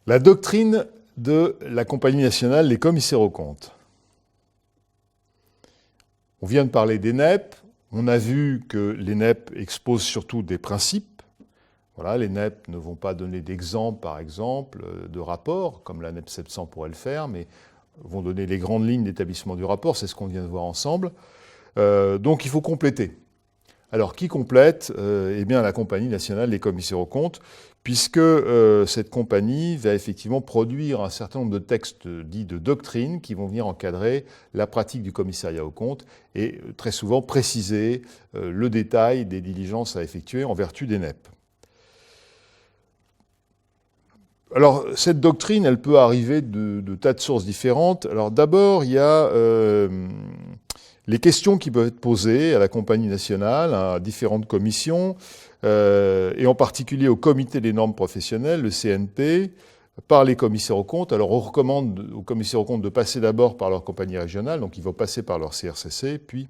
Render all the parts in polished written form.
La doctrine de la Compagnie nationale des commissaires aux comptes. On vient de parler des NEP. On a vu que les NEP exposent surtout des principes. Voilà, les NEP ne vont pas donner d'exemple, par exemple, de rapport, comme la NEP 700 pourrait le faire, mais vont donner les grandes lignes d'établissement du rapport. C'est ce qu'on vient de voir ensemble. Donc il faut compléter. Alors, qui complète? Eh bien, la Compagnie nationale des commissaires aux comptes, puisque cette compagnie va effectivement produire un certain nombre de textes dits de doctrine qui vont venir encadrer la pratique du commissariat aux comptes et très souvent préciser le détail des diligences à effectuer en vertu des NEP. Alors, cette doctrine, elle peut arriver de tas de sources différentes. Alors, d'abord, il y a les questions qui peuvent être posées à la Compagnie nationale, à différentes commissions, et en particulier au Comité des normes professionnelles, le CNP, par les commissaires aux comptes. Alors on recommande aux commissaires aux comptes de passer d'abord par leur compagnie régionale, donc ils vont passer par leur CRCC, puis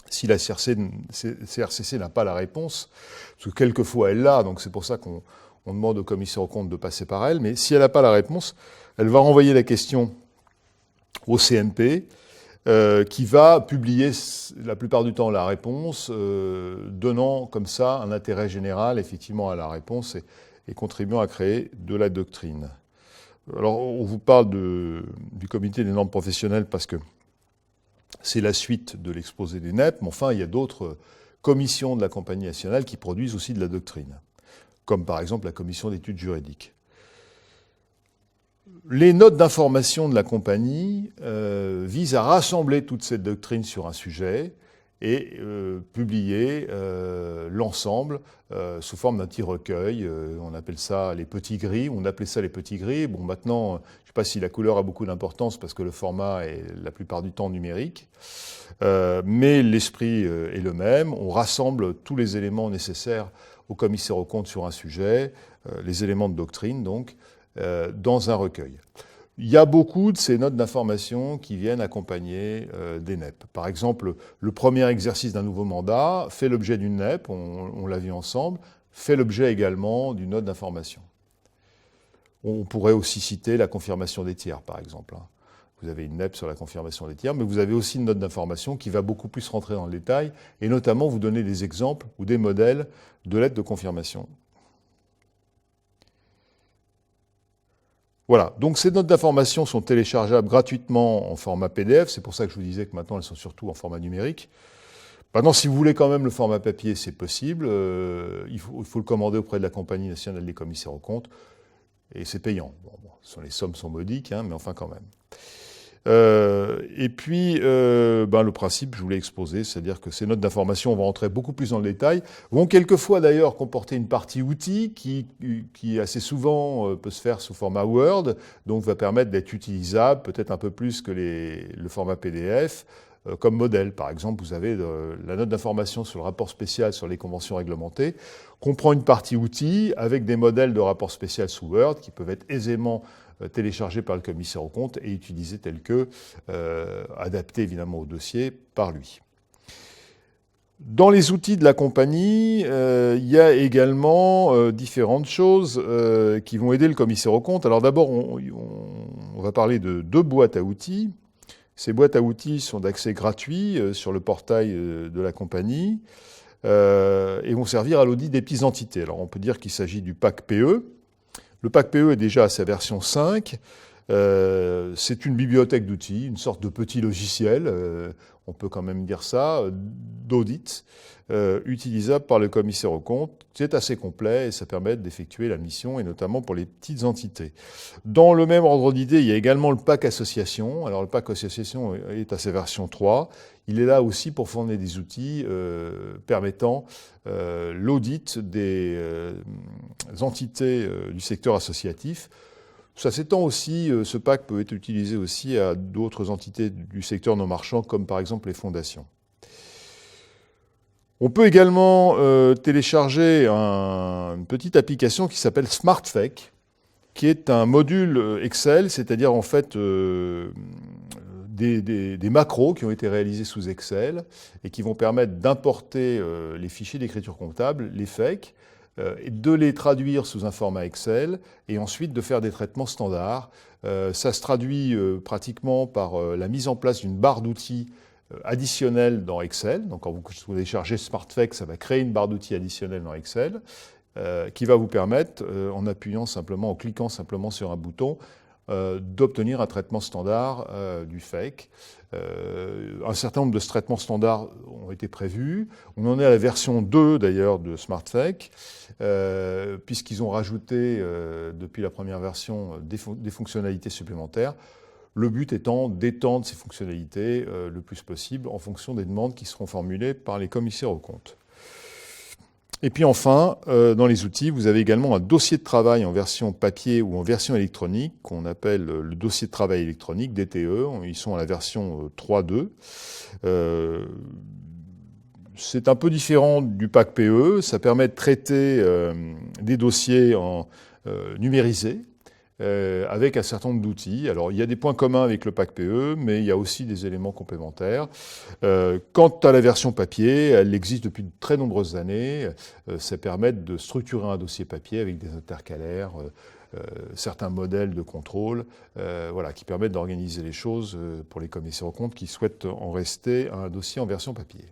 si la CRCC n'a pas la réponse, parce que quelquefois elle l'a, donc c'est pour ça qu'on demande aux commissaires aux comptes de passer par elle, mais si elle n'a pas la réponse, elle va renvoyer la question au CNP, qui va publier la plupart du temps la réponse, donnant comme ça un intérêt général effectivement à la réponse et contribuant à créer de la doctrine. Alors on vous parle du comité des normes professionnelles parce que c'est la suite de l'exposé des NEP, mais enfin il y a d'autres commissions de la Compagnie nationale qui produisent aussi de la doctrine, comme par exemple la commission d'études juridiques. Les notes d'information de la compagnie visent à rassembler toute cette doctrine sur un sujet et publier l'ensemble sous forme d'un petit recueil. On appelle ça les petits gris. On appelait ça les petits gris. Bon, maintenant, je ne sais pas si la couleur a beaucoup d'importance parce que le format est la plupart du temps numérique. Mais l'esprit est le même. On rassemble tous les éléments nécessaires au commissaire aux comptes sur un sujet, les éléments de doctrine, donc, dans un recueil. Il y a beaucoup de ces notes d'information qui viennent accompagner des NEP. Par exemple, le premier exercice d'un nouveau mandat fait l'objet d'une NEP, on l'a vu ensemble, fait l'objet également d'une note d'information. On pourrait aussi citer la confirmation des tiers, par exemple. Vous avez une NEP sur la confirmation des tiers, mais vous avez aussi une note d'information qui va beaucoup plus rentrer dans le détail et notamment vous donner des exemples ou des modèles de lettres de confirmation. Voilà, donc ces notes d'information sont téléchargeables gratuitement en format PDF, c'est pour ça que je vous disais que maintenant elles sont surtout en format numérique. Maintenant, si vous voulez quand même le format papier, c'est possible, il faut le commander auprès de la Compagnie nationale des commissaires aux comptes, et c'est payant. Bon, les sommes sont modiques, mais enfin quand même. Et puis, le principe, je vous l'ai exposé, c'est-à-dire que ces notes d'information, on va rentrer beaucoup plus dans le détail, vont quelquefois d'ailleurs comporter une partie outils qui assez souvent peut se faire sous format Word, donc va permettre d'être utilisable peut-être un peu plus que le format PDF, comme modèle. Par exemple, vous avez la note d'information sur le rapport spécial sur les conventions réglementées, comprend une partie outils avec des modèles de rapport spécial sous Word qui peuvent être aisément téléchargés par le commissaire aux comptes et utilisés tels que, adaptés évidemment au dossier par lui. Dans les outils de la compagnie, il y a également différentes choses qui vont aider le commissaire aux comptes. Alors d'abord, on va parler de 2 boîtes à outils. Ces boîtes à outils sont d'accès gratuit sur le portail de la compagnie et vont servir à l'audit des petites entités. Alors on peut dire qu'il s'agit du pack PE. Le pack PE est déjà à sa version 5. C'est une bibliothèque d'outils, une sorte de petit logiciel, on peut quand même dire ça, d'audit, utilisable par le commissaire aux comptes. C'est assez complet et ça permet d'effectuer la mission, et notamment pour les petites entités. Dans le même ordre d'idée, il y a également le pack association. Alors le pack association est à sa version 3. Il est là aussi pour fournir des outils permettant l'audit des entités du secteur associatif. Ça s'étend aussi, ce pack peut être utilisé aussi à d'autres entités du secteur non marchand, comme par exemple les fondations. On peut également télécharger une petite application qui s'appelle SmartFake, qui est un module Excel, c'est-à-dire en fait des macros qui ont été réalisés sous Excel et qui vont permettre d'importer les fichiers d'écriture comptable, les FAQ, de les traduire sous un format Excel et ensuite de faire des traitements standards. Ça se traduit pratiquement par la mise en place d'une barre d'outils additionnelle dans Excel. Donc quand vous téléchargez SmartFake, ça va créer une barre d'outils additionnelle dans Excel qui va vous permettre, en appuyant simplement, en cliquant simplement sur un bouton, d'obtenir un traitement standard du fake. Un certain nombre de traitements standards ont été prévus. On en est à la version 2 d'ailleurs de SmartFake, puisqu'ils ont rajouté depuis la première version des fonctionnalités supplémentaires. Le but étant d'étendre ces fonctionnalités le plus possible en fonction des demandes qui seront formulées par les commissaires aux comptes. Et puis enfin, dans les outils, vous avez également un dossier de travail en version papier ou en version électronique, qu'on appelle le dossier de travail électronique, DTE. Ils sont à la version 3.2. C'est un peu différent du pack PE. Ça permet de traiter des dossiers numérisés, avec un certain nombre d'outils. Alors, il y a des points communs avec le pack PE, mais il y a aussi des éléments complémentaires. Quant à la version papier, elle existe depuis de très nombreuses années. Ça permet de structurer un dossier papier avec des intercalaires, certains modèles de contrôle, voilà, qui permettent d'organiser les choses pour les commissaires aux comptes qui souhaitent en rester à un dossier en version papier.